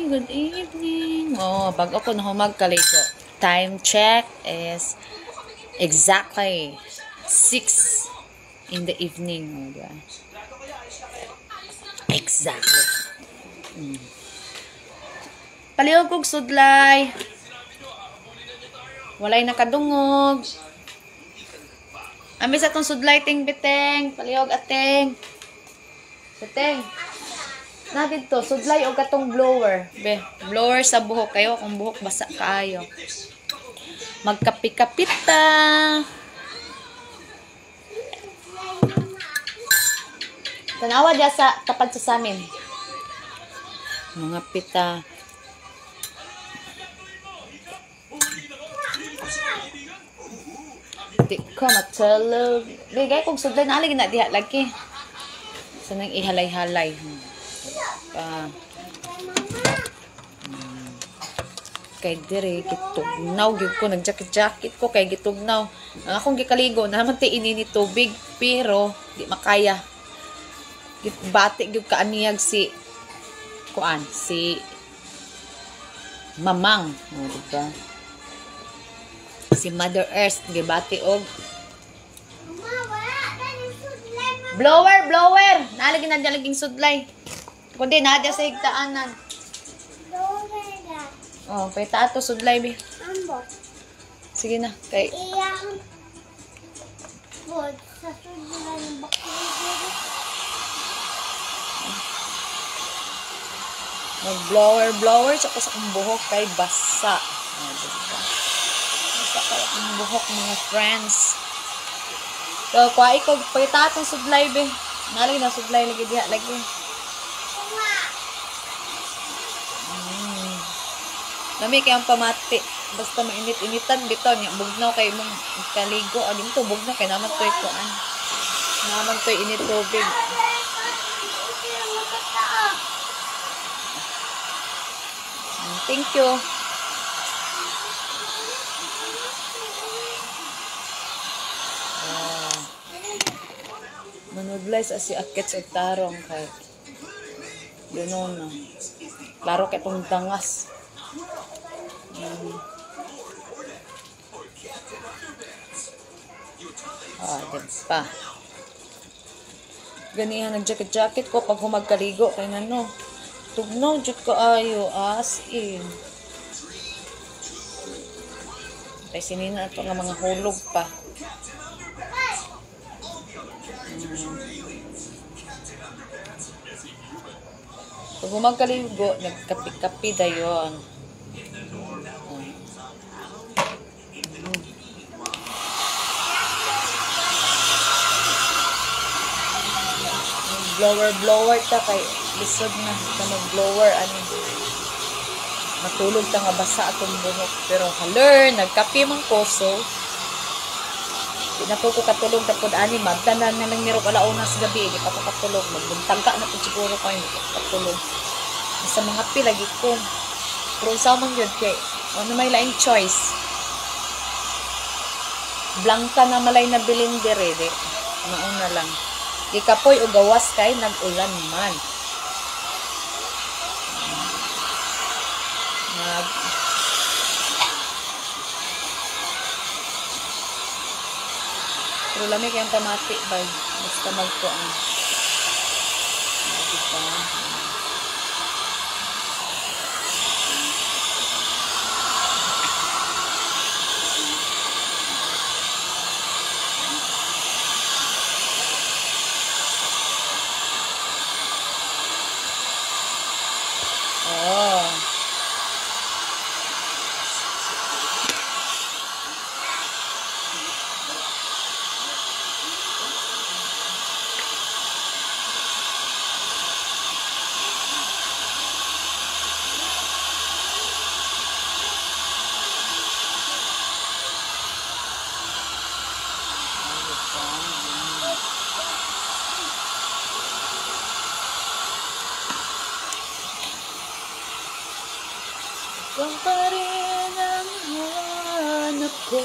good evening. Oh, bago ko na humagkaliko. Time check is exactly 6 in the evening. Oh, diba? Exactly. Palihog kog sudlay. Walay nakadungog. Ami sa tong sudlay ting biteng. Palihog ateng. Biteng. Na dito, sudlay o katong blower. Be, blower sa buhok kayo kung buhok basa kaayo. Magkapi-kapit ta. Tanawa dyan sa tapad sa samin. Mga pita. Di ko matulog. Bigay kong sudlay na aligin na diha lagi. Sanang ihalay-halay. Kay dire gitugnaw gyud ko nagjacket ko kay gitugnaw. Akong gikaligo naman ti ini ni tubig pero di makaya. Gitbati gyud ka aniyag si kuan si Mamang, diba? Si Mother Earth gibati og blower nalagi na dialaging sudlay kundi nadya sa higtaanan. Oh, pay tato sudlay bi. Sige na kay sa sudlay ng mag-blower sa akong buhok kay basa. Basa kay akong buhok mga friends. So, kuha ko pagkita itong sudlay be. Nalagi na sudlay lagi diha lagi. Nami kayang pamati. Basta mainit-initan dito. Bugnaw kay mong kaligo. Adin to bugnaw kay naman to ikuan. Naman to init tubig. Thank you. Manudlay sa si akit sa tarong kay gano'n na. Klaro kay itong dangas. Diba? Ganihan nag-jacket ko pag humagkaligo kay nano. Tugnaw jud kaayo as in. Kay sinina ito nga mga hulog pa. Pag humagkaligo, nagkapi-kapi dayon. Blower ta kay lisod na ta mag-blower ani. Matulog ta nga basa atong buhok pero haler nagkape man ko so di na po ko katulog tapod ani magtanan na lang niro alauna sa gabi di pa ko katulog magbuntag ka na po siguro ko hindi katulog sa mga pilagi ko pero sa man yun kay ano may laing choice blanca na malay na bilin dire di mauna lang di kapoy o gawas kay nag-ulan man pero lamig yung pamati ba basta magkuan diba Kung pa rin ang hanap ko